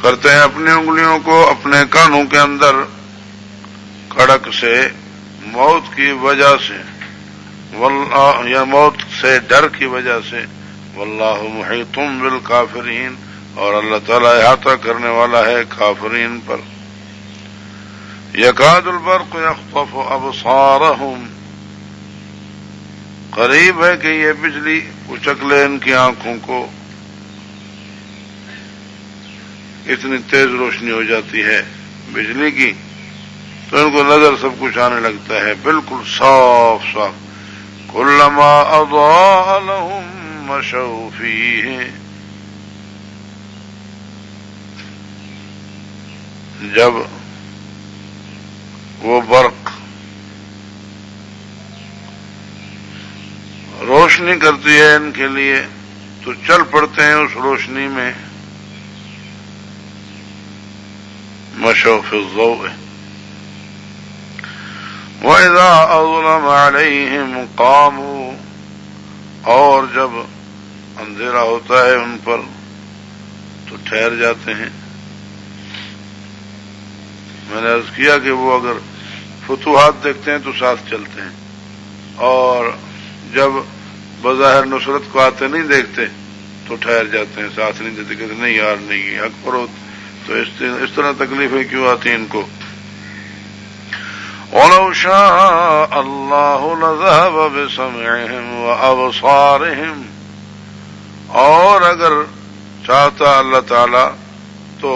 کرتے ہیں اپنی انگلیوں کو اپنے کانوں کے اندر کڑک سے موت کی وجہ سے یا موت سے ڈر کی وجہ سے واللہ محیط بالکافرین اور اللہ تعالیٰ احاطہ کرنے والا ہے کافرین پر یکاد البرق یخطف ابصارہم قریب ہے کہ یہ بجلی اچک لے ان کی آنکھوں کو اتنی تیز روشنی ہو جاتی ہے بجلی کی تو ان کو نظر سب کچھ آنے لگتا ہے بالکل صاف صاف کلما اضاء لهم مشوا فیہ جب وہ برق روشنی کرتی ہے ان کے لیے تو چل پڑتے ہیں اس روشنی میں مشوا فی الضوء وَإِذَا أَظْلَمَ عَلَيْهِمْ قَامُوا اور جب اندھیرا ہوتا ہے ان پر تو ٹھہر جاتے ہیں. میں نے عرض کیا کہ وہ اگر فتوحات دیکھتے ہیں تو ساتھ چلتے ہیں اور جب بظاہر نصرت کو آتے نہیں دیکھتے تو ٹھہر جاتے ہیں ساتھ نہیں دیتے کہتے نہیں یار نہیں حق پر ہو تو اس طرح تکلیفیں کیوں آتی ہیں ان کو. وَلَوْ شَاءَ اللَّهُ لَذَهَبَ بِسَمْعِهِمْ وَأَبْصَارِهِمْ اور اگر چاہتا اللہ تعالی تو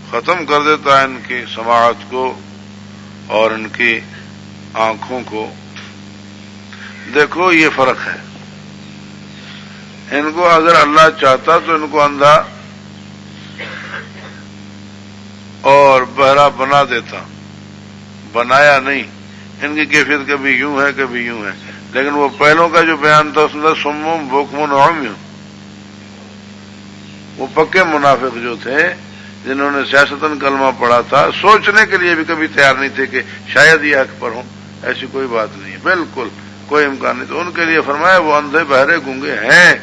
ختم کر دیتا ان کی سماعت کو اور ان کی آنکھوں کو. دیکھو یہ فرق ہے ان کو اگر اللہ چاہتا تو ان کو اندھا اور بہرا بنا دیتا بنایا نہیں. ان کی کیفیت کبھی یوں ہے کبھی یوں ہے لیکن وہ پہلوں کا جو بیان تھا اس میں سمم بکم عمی وہ پکے منافق جو تھے جنہوں نے سیاستاً کلمہ پڑھا تھا سوچنے کے لیے بھی کبھی تیار نہیں تھے کہ شاید یہ حق پر ہوں. ایسی کوئی بات نہیں بالکل کوئی امکان نہیں. تو ان کے لیے فرمایا وہ اندھے بہرے گونگے ہیں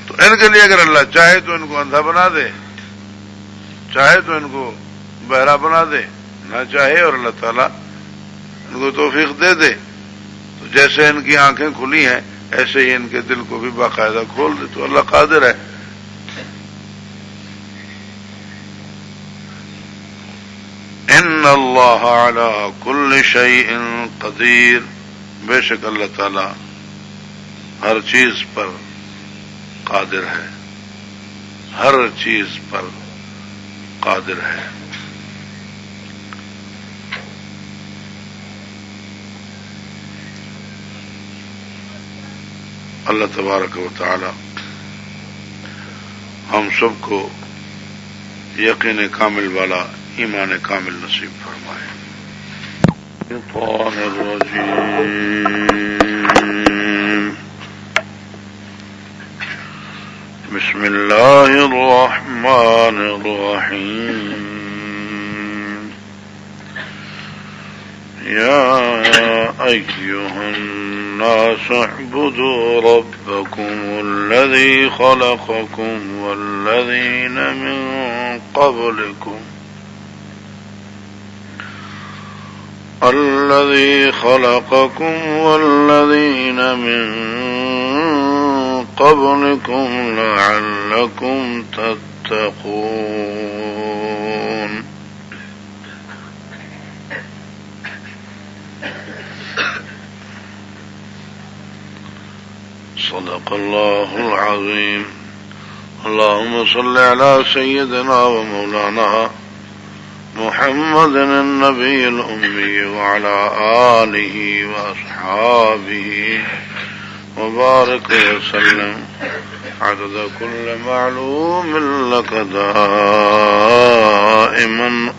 تو ان کے لیے اگر اللہ چاہے تو ان کو اندھا بنا دے چاہے تو ان کو بہرا بنا دے نہ چاہے اور اللہ تعالیٰ ان کو توفیق دے دے تو جیسے ان کی آنکھیں کھلی ہیں ایسے ہی ان کے دل کو بھی باقاعدہ کھول دے تو اللہ قادر ہے. ان اللہ علی کل شیء قدیر بے شک اللہ تعالیٰ ہر چیز پر قادر ہے ہر چیز پر قادر ہے. اللہ تبارک و تعالی ہم سب کو یقین کامل والا ایمان کامل نصیب فرمائے. الشیطان الرجیم بسم اللہ الرحمن الرحیم یا ایھا الناس اعبدوا ربکم الذی خلقکم والذین من قبلکم الذي خلقكم والذين من قبلكم لعلكم تتقون. صدق الله العظيم. اللهم صل على سيدنا ومولانا محمد النبي الأمي وعلى آله وأصحابه وبارك وسلم عدد كل معلوم لك دائما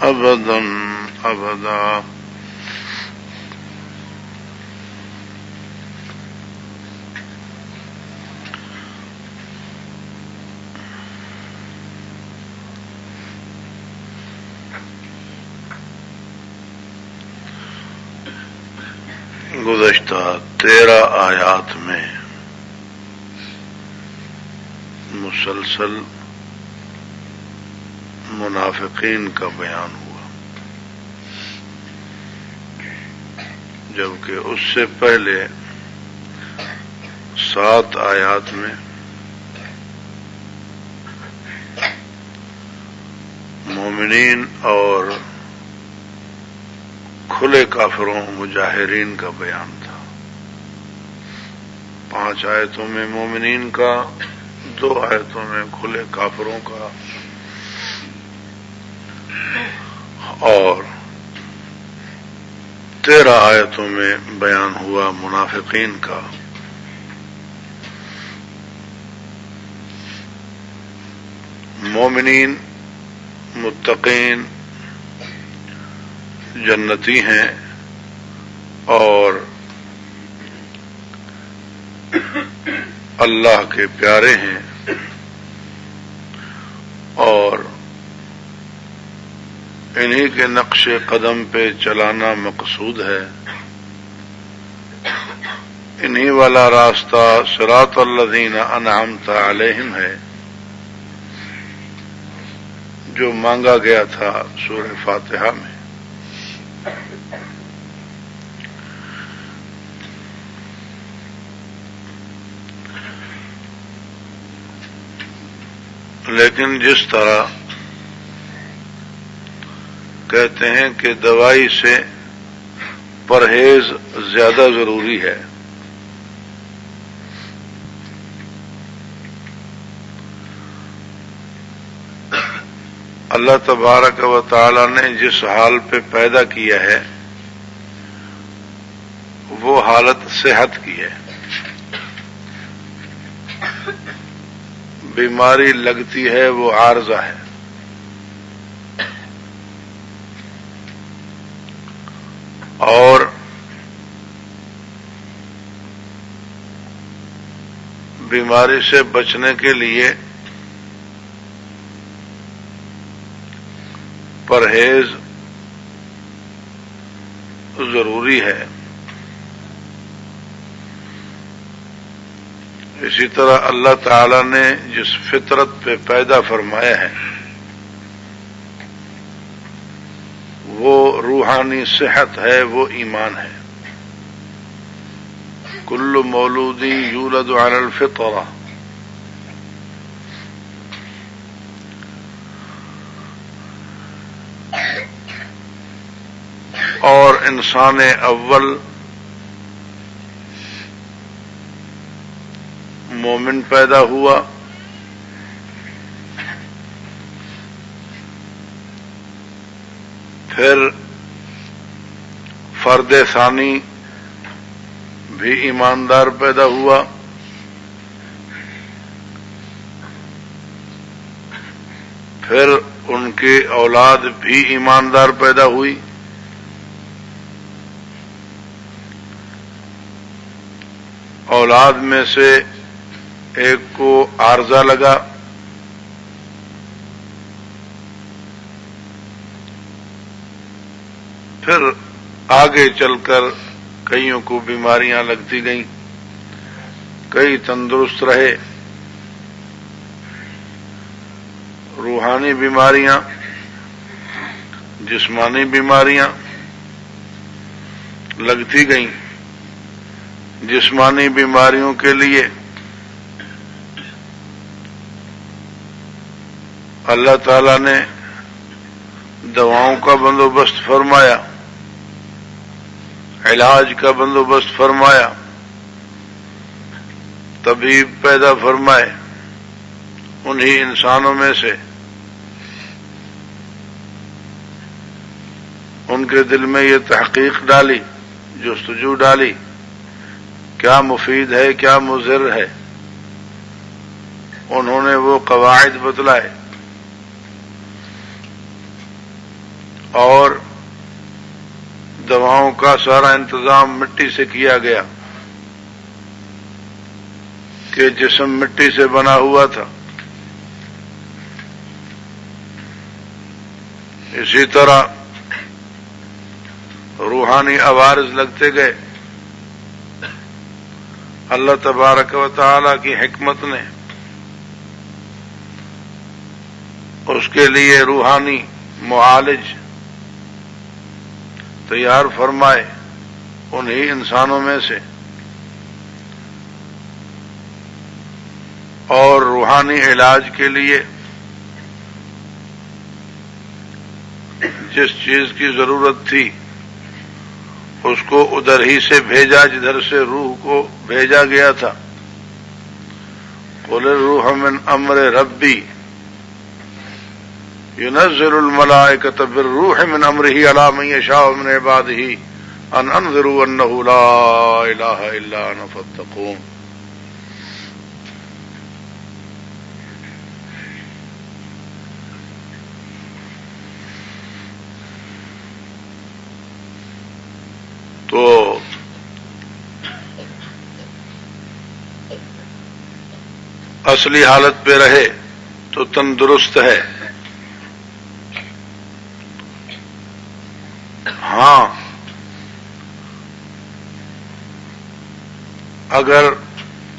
أبدا أبدا. گزشتہ 13 آیات میں مسلسل منافقین کا بیان ہوا، جبکہ اس سے پہلے 7 آیات میں مومنین اور کھلے کافروں مجاہرین کا بیان تھا۔ 5 آیتوں میں مومنین کا، 2 آیتوں میں کھلے کافروں کا، اور 13 آیتوں میں بیان ہوا منافقین کا۔ مومنین متقین جنتی ہیں اور اللہ کے پیارے ہیں، اور انہی کے نقش قدم پہ چلانا مقصود ہے۔ انہی والا راستہ صراط الذین انعمت علیہم ہے جو مانگا گیا تھا سورہ فاتحہ میں۔ لیکن جس طرح کہتے ہیں کہ دوائی سے پرہیز زیادہ ضروری ہے، اللہ تبارک و تعالی نے جس حال پہ پیدا کیا ہے وہ حالت صحت کی ہے۔ بیماری لگتی ہے وہ عارضہ ہے، اور بیماری سے بچنے کے لیے پرہیز ضروری ہے۔ اسی طرح اللہ تعالی نے جس فطرت پہ پیدا فرمایا ہے وہ روحانی صحت ہے، وہ ایمان ہے۔ کل مولود یولد علی الفطرہ، اور انسان اول مومن پیدا ہوا، پھر فرد ثانی بھی ایماندار پیدا ہوا، پھر ان کی اولاد بھی ایماندار پیدا ہوئی، اولاد میں سے ایک کو عارضہ لگا، پھر آگے چل کر کئیوں کو بیماریاں لگتی گئیں، کئی تندرست رہے۔ روحانی بیماریاں، جسمانی بیماریاں لگتی گئیں۔ جسمانی بیماریوں کے لیے اللہ تعالی نے دواؤں کا بندوبست فرمایا، علاج کا بندوبست فرمایا، طبیب پیدا فرمائے۔ انہی انسانوں میں سے ان کے دل میں یہ تحقیق ڈالی، جستجو ڈالی، کیا مفید ہے کیا مضر ہے۔ انہوں نے وہ قواعد بتلائے اور دواؤں کا سارا انتظام مٹی سے کیا گیا کہ جسم مٹی سے بنا ہوا تھا۔ اسی طرح روحانی عوارض لگتے گئے۔ اللہ تبارک و تعالی کی حکمت نے اس کے لیے روحانی معالج تیار فرمائے انہی انسانوں میں سے، اور روحانی علاج کے لیے جس چیز کی ضرورت تھی اس کو ادھر ہی سے بھیجا جدھر سے روح کو بھیجا گیا تھا۔ قل الروح من امر ربی ينزل الملائکۃ بالروح من امرہ علی من یشاء من عبادہ ان انذروا انہ لا الہ الا انا فاتقون۔ تو اصلی حالت پہ رہے تو تندرست ہے۔ ہاں اگر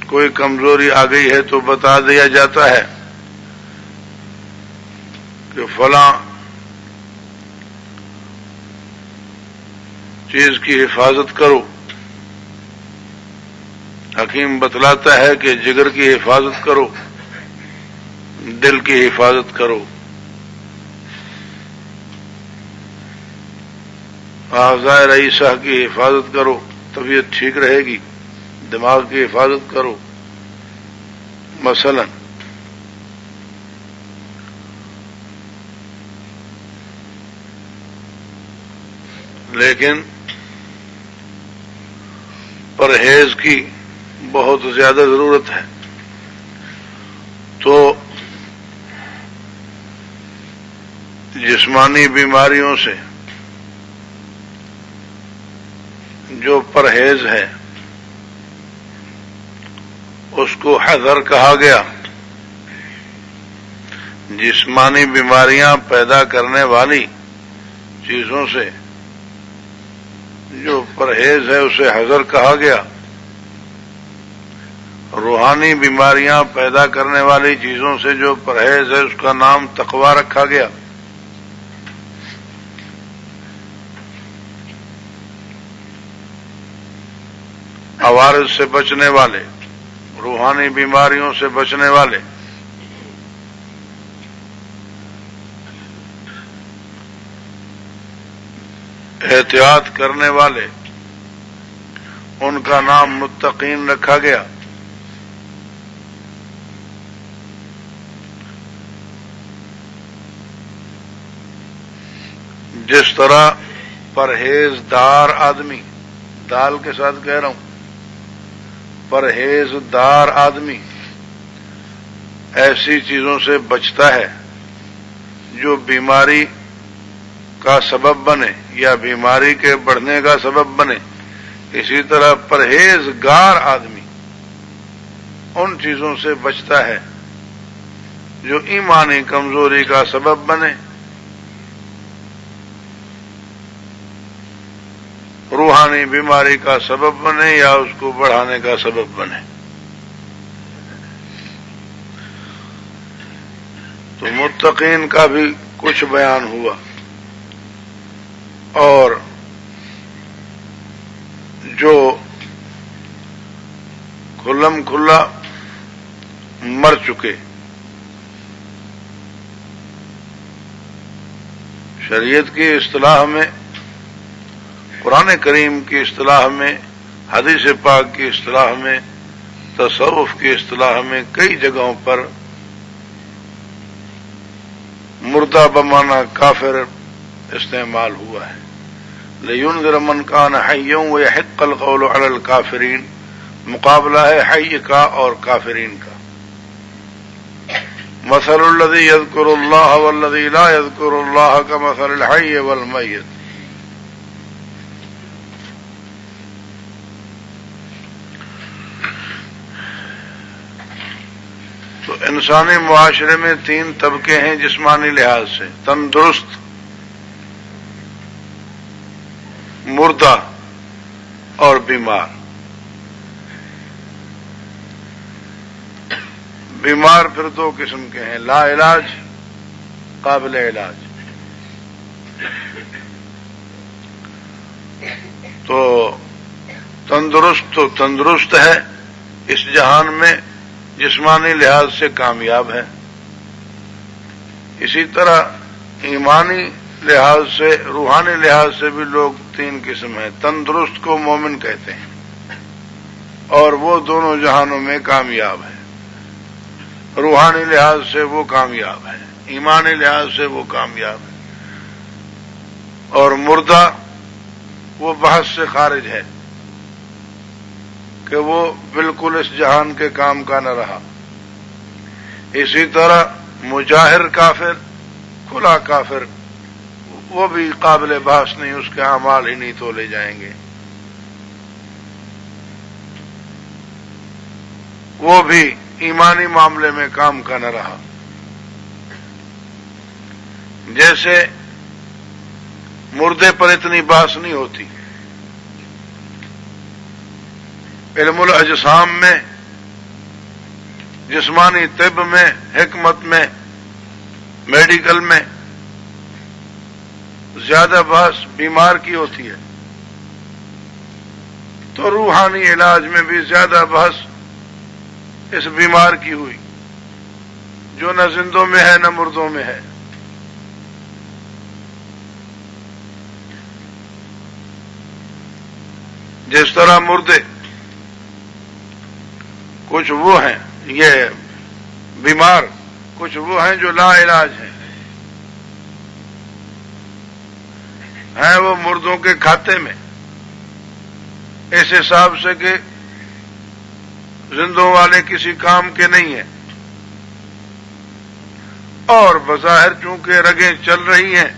کوئی کمزوری آ گئی ہے تو بتا دیا جاتا ہے کہ فلاں چیز کی حفاظت کرو۔ حکیم بتلاتا ہے کہ جگر کی حفاظت کرو، دل کی حفاظت کرو، اعضاء رئیسہ کی حفاظت کرو، طبیعت ٹھیک رہے گی، دماغ کی حفاظت کرو مثلا۔ لیکن پرہیز کی بہت زیادہ ضرورت ہے۔ تو جسمانی بیماریوں سے جو پرہیز ہے اس کو حذر کہا گیا۔ جسمانی بیماریاں پیدا کرنے والی چیزوں سے جو پرہیز ہے اسے حذر کہا گیا۔ روحانی بیماریاں پیدا کرنے والی چیزوں سے جو پرہیز ہے اس کا نام تقویٰ رکھا گیا۔ عوارض سے بچنے والے، روحانی بیماریوں سے بچنے والے، احتیاط کرنے والے، ان کا نام متقین رکھا گیا۔ جس طرح پرہیزدار آدمی، دال کے ساتھ کہہ رہا ہوں، پرہیزدار آدمی ایسی چیزوں سے بچتا ہے جو بیماری کا سبب بنے یا بیماری کے بڑھنے کا سبب بنے، اسی طرح پرہیزگار آدمی ان چیزوں سے بچتا ہے جو ایمانی کمزوری کا سبب بنے، روحانی بیماری کا سبب بنے یا اس کو بڑھانے کا سبب بنے۔ تو متقین کا بھی کچھ بیان ہوا، اور جو کھلم کھلا مر چکے، شریعت کی اصطلاح میں، قرآن کریم کی اصطلاح میں، حدیث پاک کی اصطلاح میں، تصوف کی اصطلاح میں کئی جگہوں پر مردہ بمانا کافر استعمال ہوا ہے۔ لِيُنذِرَ مَنْ كَانَ حَيًّا وَيَحِقَّ الْقَوْلُ عَلَى الْكَافِرِينَ، مقابلہ ہے حی کا اور کافرین کا۔ مَثَلُ الَّذِي يَذْكُرُ اللَّهَ وَالَّذِي لَا يَذْكُرُ اللَّهَ كَمَثَلِ الْحَيِّ وَالْمَيِّتِ۔ تو انسانی معاشرے میں تین طبقے ہیں جسمانی لحاظ سے: تندرست، مردہ اور بیمار۔ بیمار پھر دو قسم کے ہیں: لا علاج قابل علاج. تو تندرست ہے، اس جہان میں جسمانی لحاظ سے کامیاب ہے. اسی طرح ایمانی لحاظ سے، روحانی لحاظ سے بھی لوگ تین قسم ہیں. تندرست کو مومن کہتے ہیں اور وہ دونوں جہانوں میں کامیاب ہے. روحانی لحاظ سے وہ کامیاب ہے، ایمانی لحاظ سے وہ کامیاب ہے. اور مردہ وہ بحث سے خارج ہے کہ وہ بالکل اس جہان کے کام کا نہ رہا. اسی طرح مجاہر کافر، کھلا کافر، وہ بھی قابل بحث نہیں، اس کے اعمال ہی نہیں تولے جائیں گے. وہ بھی ایمانی معاملے میں کام کا نہ رہا. جیسے مردے پر اتنی بحث نہیں ہوتی، علم الاجسام میں، جسمانی طب میں، حکمت میں، میڈیکل میں زیادہ بحث بیمار کی ہوتی ہے. تو روحانی علاج میں بھی زیادہ بحث اس بیمار کی ہوئی جو نہ زندوں میں ہے نہ مردوں میں ہے. جس طرح مردے کچھ وہ ہیں، یہ بیمار کچھ وہ ہیں جو لا علاج ہیں وہ مردوں کے کھاتے میں، اس حساب سے کہ زندوں والے کسی کام کے نہیں ہیں، اور بظاہر چونکہ رگیں چل رہی ہیں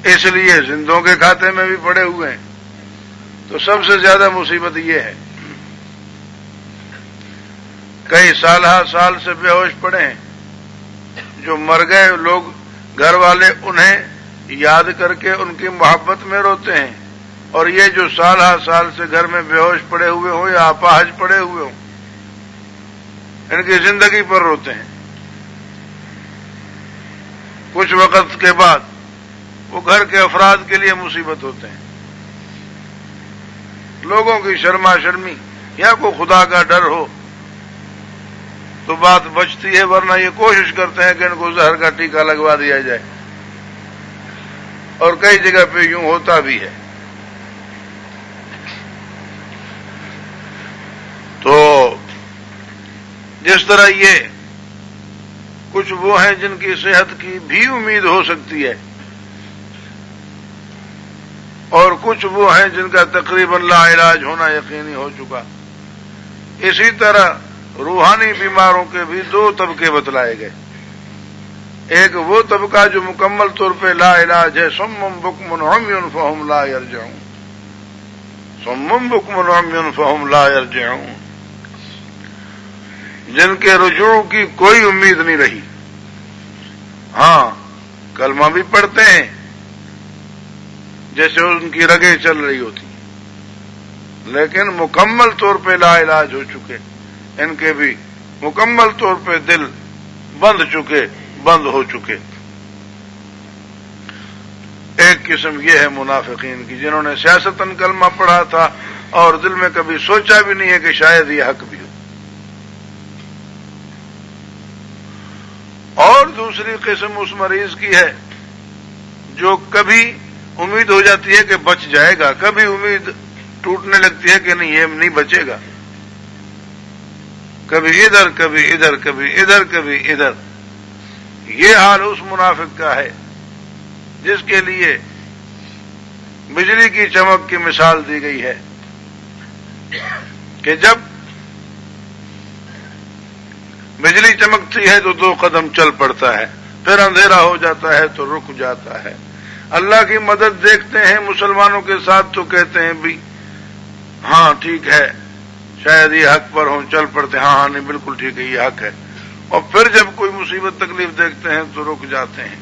اس لیے زندوں کے کھاتے میں بھی پڑے ہوئے ہیں. تو سب سے زیادہ مصیبت یہ ہے کئی سال سے بے ہوش پڑے ہیں، جو مر گئے لوگ گھر والے انہیں یاد کر کے ان کی محبت میں روتے ہیں، اور یہ جو سال سے گھر میں بے ہوش پڑے ہوئے ہوں یا اپاہج پڑے ہوئے ہوں ان کی زندگی پر روتے ہیں. کچھ وقت کے بعد وہ گھر کے افراد کے لیے مصیبت ہوتے ہیں. لوگوں کی شرما شرمی یا کوئی خدا کا ڈر ہو تو بات بچتی ہے، ورنہ یہ کوشش کرتے ہیں کہ ان کو زہر کا ٹیکہ لگوا دیا جائے، اور کئی جگہ پہ یوں ہوتا بھی ہے. تو جس طرح یہ کچھ وہ ہیں جن کی صحت کی بھی امید ہو سکتی ہے، اور کچھ وہ ہیں جن کا تقریباً لا علاج ہونا یقینی ہو چکا. اسی طرح روحانی بیماروں کے بھی دو طبقے بتلائے گئے. ایک وہ طبقہ جو مکمل طور پہ لا علاج ہے، صم بکم عمی فہم لا یرجعون، صم بکم عمی فہم لا یرجعون، جن کے رجوع کی کوئی امید نہیں رہی. ہاں کلمہ بھی پڑھتے ہیں جیسے ان کی رگیں چل رہی ہوتی، لیکن مکمل طور پہ لا علاج ہو چکے. ان کے بھی مکمل طور پہ دل بند ہو چکے. ایک قسم یہ ہے منافقین کی، جنہوں نے سیاستاً کلمہ پڑھا تھا اور دل میں کبھی سوچا بھی نہیں ہے کہ شاید یہ حق بھی ہو. اور دوسری قسم اس مریض کی ہے جو کبھی امید ہو جاتی ہے کہ بچ جائے گا، کبھی امید ٹوٹنے لگتی ہے کہ نہیں یہ نہیں بچے گا، کبھی ادھر کبھی ادھر کبھی ادھر کبھی ادھر. یہ حال اس منافق کا ہے جس کے لیے بجلی کی چمک کی مثال دی گئی ہے کہ جب بجلی چمکتی ہے تو 2 قدم چل پڑتا ہے، پھر اندھیرا ہو جاتا ہے تو رک جاتا ہے. اللہ کی مدد دیکھتے ہیں مسلمانوں کے ساتھ تو کہتے ہیں بھی ہاں ٹھیک ہے، شاید یہ حق پر ہوں، چل پڑتے ہیں، ہاں نہیں بالکل ٹھیک ہے یہ حق ہے. اور پھر جب کوئی مصیبت تکلیف دیکھتے ہیں تو رک جاتے ہیں.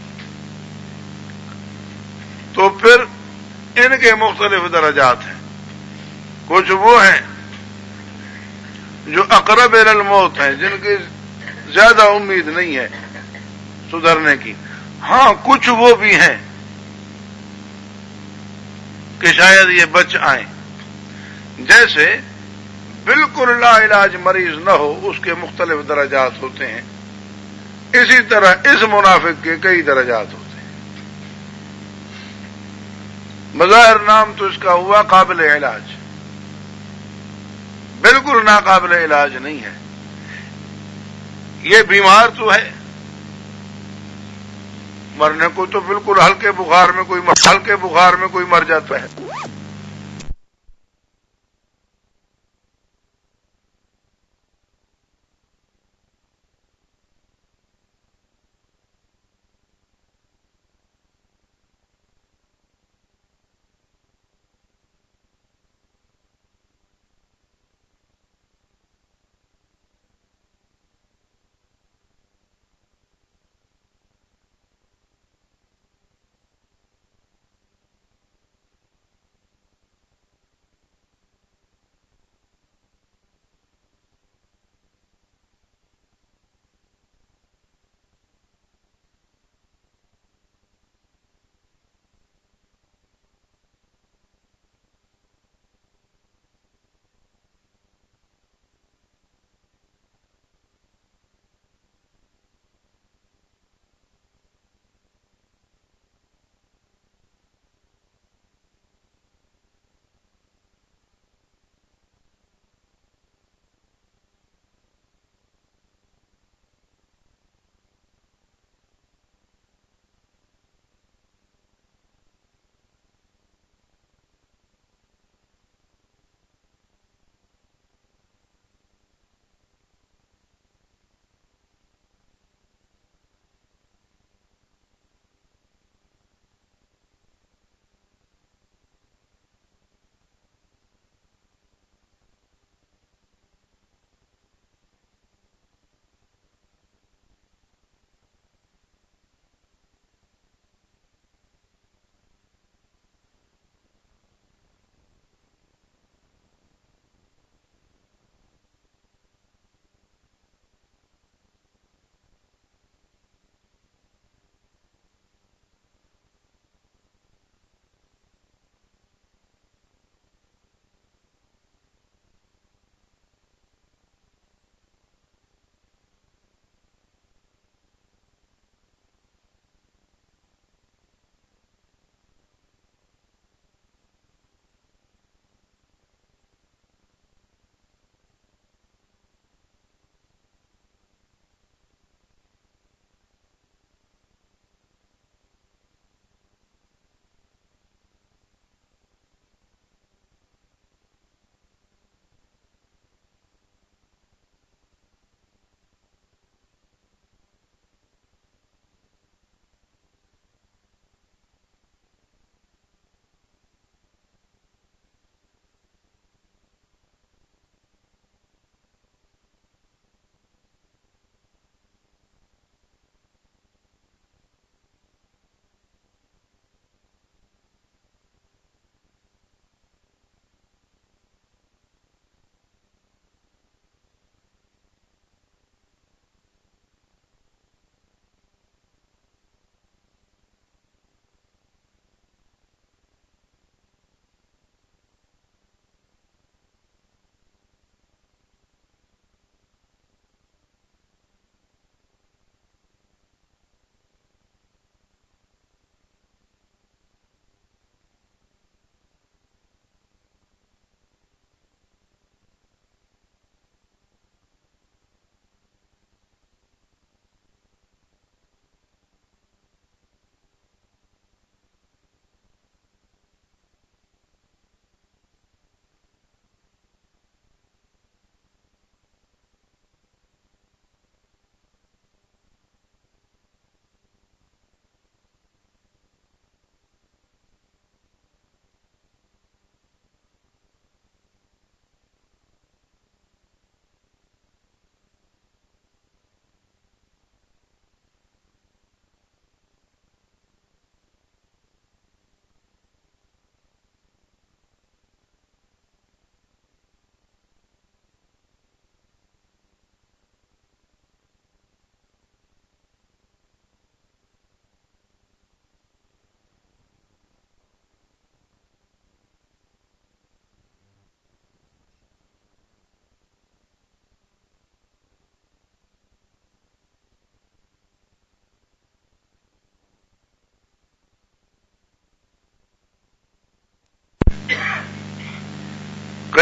تو پھر ان کے مختلف درجات ہیں. کچھ وہ ہیں جو اقرب الی الموت ہیں، جن کی زیادہ امید نہیں ہے، سدھرنے کی. ہاں کچھ وہ بھی ہیں کہ شاید یہ بچ آئیں. جیسے بالکل لا علاج مریض نہ ہو اس کے مختلف درجات ہوتے ہیں، اسی طرح اس منافق کے کئی درجات ہوتے ہیں. بظاہر نام تو اس کا ہوا قابل علاج، بالکل ناقابل علاج نہیں ہے. یہ بیمار تو ہے، مرنے کو تو بالکل ہلکے بخار میں کوئی مر جاتا ہے.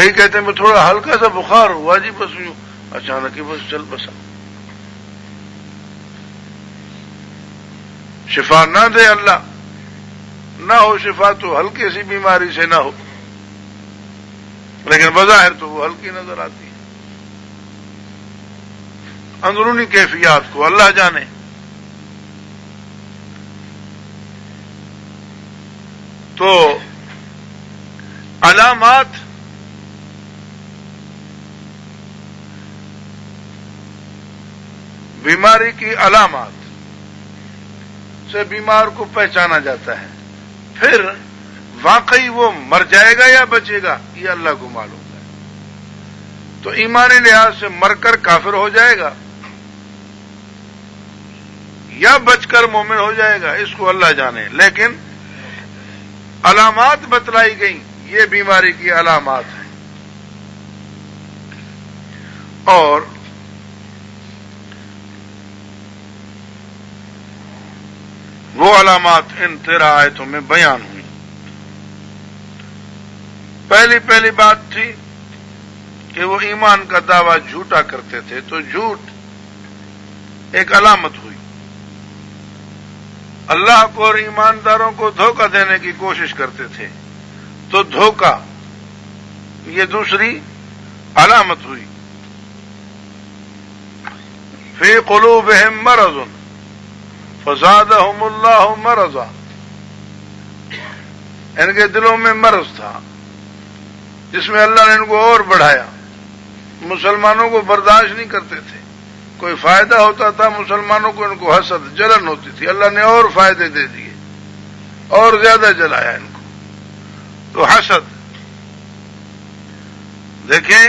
کئی کہتے ہیں تھوڑا ہلکا سا بخار ہوا جی، بس یوں اچانک ہی بس چل بسا. شفا نہ دے اللہ، نہ ہو شفا تو ہلکی سی بیماری سے نہ ہو، لیکن بظاہر تو وہ ہلکی نظر آتی ہے. اندرونی کیفیات کو اللہ جانے. تو علامات بیماری کی علامات سے بیمار کو پہچانا جاتا ہے. پھر واقعی وہ مر جائے گا یا بچے گا یہ اللہ کو معلوم ہے. تو ایمانی لحاظ سے مر کر کافر ہو جائے گا یا بچ کر مومن ہو جائے گا اس کو اللہ جانے. لیکن علامات بتلائی گئیں، یہ بیماری کی علامات ہیں. اور وہ علامات ان 13 آیتوں میں بیان ہوئی. پہلی بات تھی کہ وہ ایمان کا دعویٰ جھوٹا کرتے تھے، تو جھوٹ ایک علامت ہوئی. اللہ کو اور ایمانداروں کو دھوکہ دینے کی کوشش کرتے تھے، تو دھوکہ یہ دوسری علامت ہوئی. فی قلوبہم مرض فزادہم اللہ مرضا، ان کے دلوں میں مرض تھا جس میں اللہ نے ان کو اور بڑھایا. مسلمانوں کو برداشت نہیں کرتے تھے، کوئی فائدہ ہوتا تھا مسلمانوں کو ان کو حسد جلن ہوتی تھی. اللہ نے اور فائدے دے دیے اور زیادہ جلایا ان کو. تو حسد دیکھیں،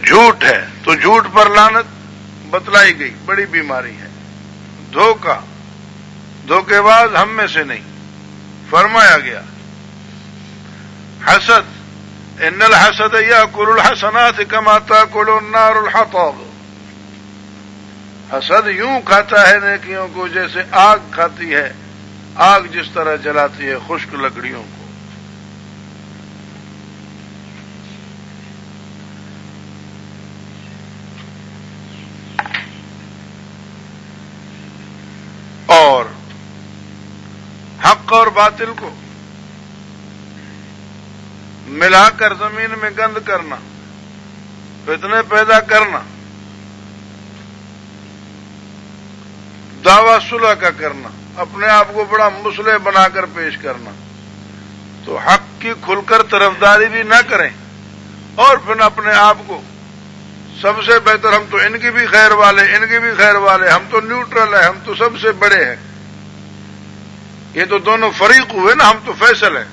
جھوٹ ہے تو جھوٹ پر لعنت بتلائی گئی، بڑی بیماری ہے. دھوکہ، دھوکے باز ہم میں سے نہیں فرمایا گیا. حسد، ان الحسد یاکل الحسنات کما تاکل النار الحطب، حسد یوں کھاتا ہے نیکیوں کو جیسے آگ کھاتی ہے، آگ جس طرح جلاتی ہے خشک لکڑیوں کو. اور حق اور باطل کو ملا کر زمین میں گند کرنا، فتنے پیدا کرنا، دعویٰ صلح کا کرنا، اپنے آپ کو بڑا مسلح بنا کر پیش کرنا. تو حق کی کھل کر طرفداری بھی نہ کریں اور پھر اپنے آپ کو سب سے بہتر، ہم تو ان کی بھی خیر والے، ان کی بھی خیر والے، ہم تو نیوٹرل ہیں، ہم تو سب سے بڑے ہیں. یہ تو دونوں فریق ہوئے نا، ہم تو فیصل ہیں.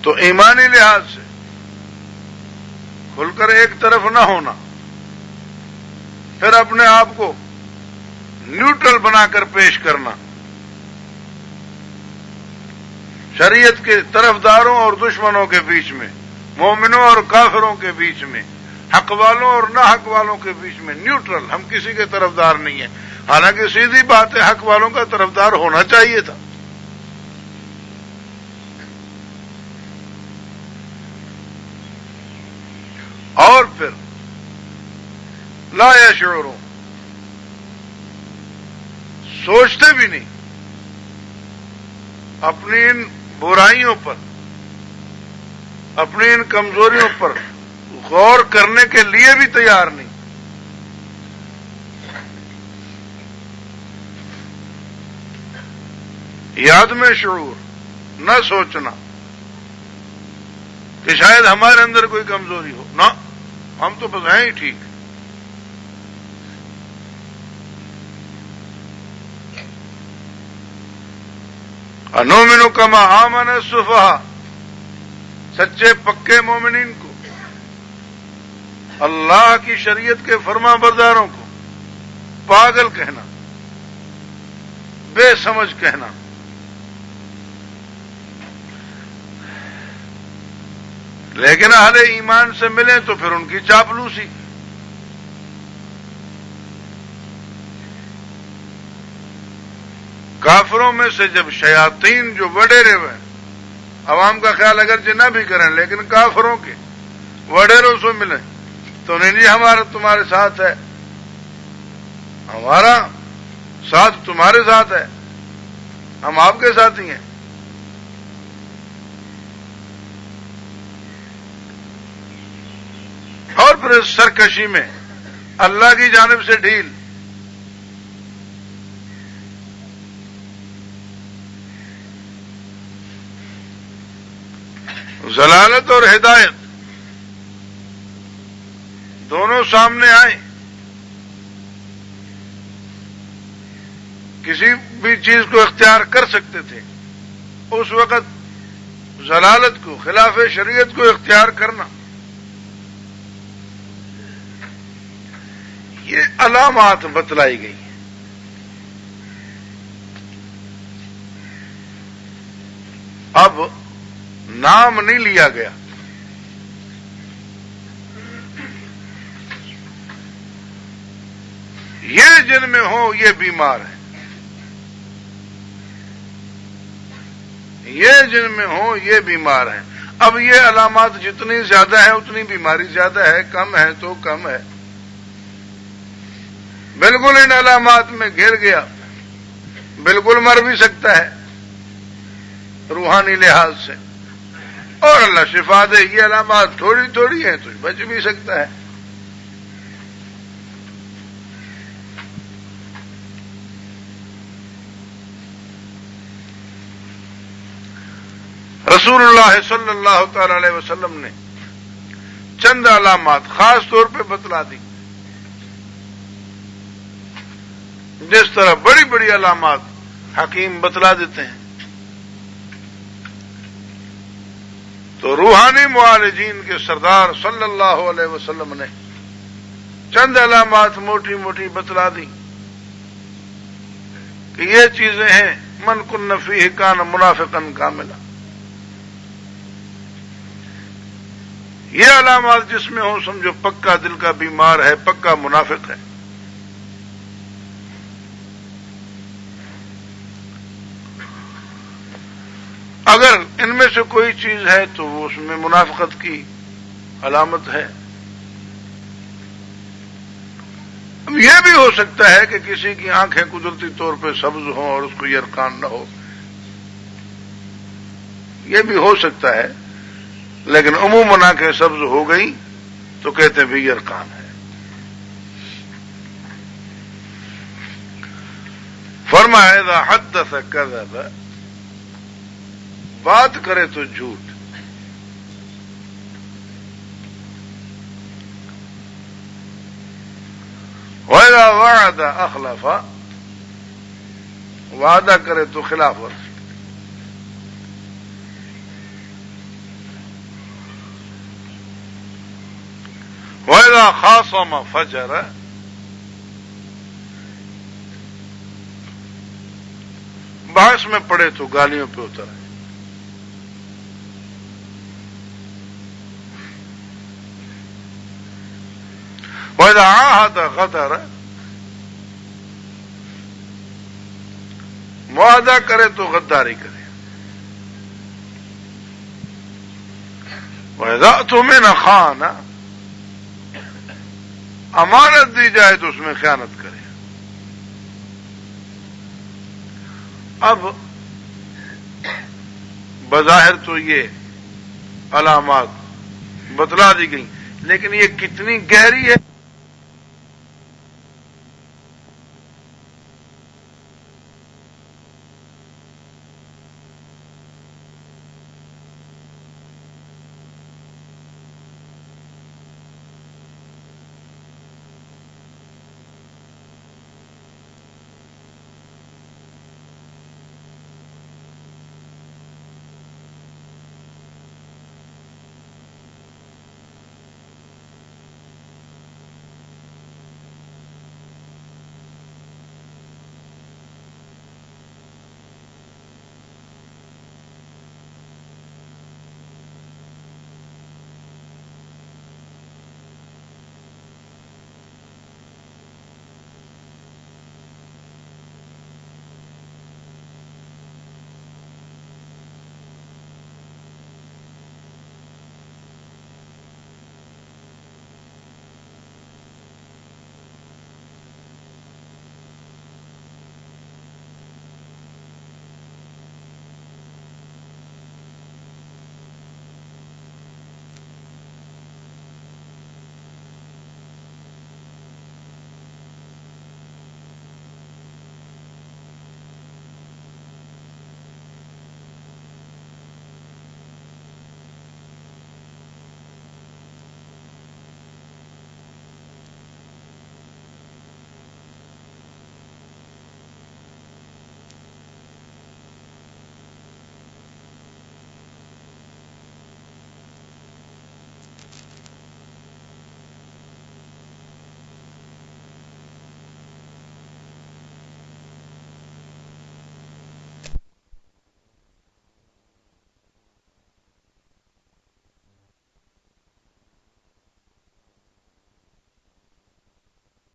تو ایمانی لحاظ سے کھل کر ایک طرف نہ ہونا، پھر اپنے آپ کو نیوٹرل بنا کر پیش کرنا، شریعت کے طرفداروں اور دشمنوں کے بیچ میں، مومنوں اور کافروں کے بیچ میں، حق والوں اور نہ حق والوں کے بیچ میں نیوٹرل. ہم کسی کے طرفدار نہیں ہیں، حالانکہ سیدھی بات ہے حق والوں کا طرفدار ہونا چاہیے تھا. اور پھر لا یشعرون، سوچتے بھی نہیں، اپنی ان برائیوں پر، اپنی ان کمزوریوں پر غور کرنے کے لیے بھی تیار نہیں. یاد میں شعور، نہ سوچنا کہ شاید ہمارے اندر کوئی کمزوری ہو، نہ، ہم تو بس ہیں ہی ٹھیک. انؤمن کما آمن السفہاء، سچے پکے مومنین کو، اللہ کی شریعت کے فرما برداروں کو پاگل کہنا، بے سمجھ کہنا. لیکن اہل ایمان سے ملیں تو پھر ان کی چاپلوسی. کافروں میں سے جب شیاطین جو وڈیرے ہوئے عوام کا خیال اگرچہ نہ بھی کریں لیکن کافروں کے وڈیروں سے ملیں تو نہیں جی ہمارا تمہارے ساتھ ہے، ہمارا ساتھ تمہارے ساتھ ہے، ہم آپ کے ساتھ ہی ہیں۔ اور پھر اس سرکشی میں اللہ کی جانب سے ڈھیل، ضلالت اور ہدایت دونوں سامنے آئے۔ کسی بھی چیز کو اختیار کر سکتے تھے، اس وقت ضلالت کو، خلاف شریعت کو اختیار کرنا، یہ علامات بتلائی گئی۔ اب نام نہیں لیا گیا، یہ جن میں ہو یہ بیمار ہے، یہ جن میں ہو یہ بیمار ہے۔ اب یہ علامات جتنی زیادہ ہیں اتنی بیماری زیادہ ہے، کم ہے تو کم ہے۔ بالکل ان علامات میں گھر گیا، بالکل مر بھی سکتا ہے روحانی لحاظ سے، اور اللہ شفا دے۔ یہ علامات تھوڑی تھوڑی ہیں تو بچ بھی سکتا ہے۔ رسول اللہ صلی اللہ تعالی علیہ وسلم نے چند علامات خاص طور پہ بتلا دی، جس طرح بڑی بڑی علامات حکیم بتلا دیتے ہیں، تو روحانی معالجین کے سردار صلی اللہ علیہ وسلم نے چند علامات موٹی موٹی بتلا دی کہ یہ چیزیں ہیں من کن فیہ کان منافقا کاملا۔ یہ علامات جس میں ہو سمجھو پکا دل کا بیمار ہے، پکا منافق ہے۔ اگر ان میں سے کوئی چیز ہے تو وہ اس میں منافقت کی علامت ہے۔ اب یہ بھی ہو سکتا ہے کہ کسی کی آنکھیں قدرتی طور پہ سبز ہوں اور اس کو یرقان نہ ہو، یہ بھی ہو سکتا ہے، لیکن عموماً آنکھیں سبز ہو گئی تو کہتے ہیں بھی یرقان ہے۔ فرمایا اذا حدث کذب، بات کرے تو جھوٹ، وَإِذَا وَعَدَ أَخْلَفَ، وعدہ کرے تو خلاف ورزی۔ وَإِذَا خَاصَمَ فَجَرَ، بحث میں پڑے تو گالیوں پہ اتر آئے۔ وَإِذَا عَاهَدَ غَدَرَ، معاہدہ کرے تو غداری کرے۔ وَإِذَا اؤْتُمِنَ خَانَ، امانت دی جائے تو اس میں خیانت کرے۔ اب بظاہر تو یہ علامات بتلا دی گئی، لیکن یہ کتنی گہری ہے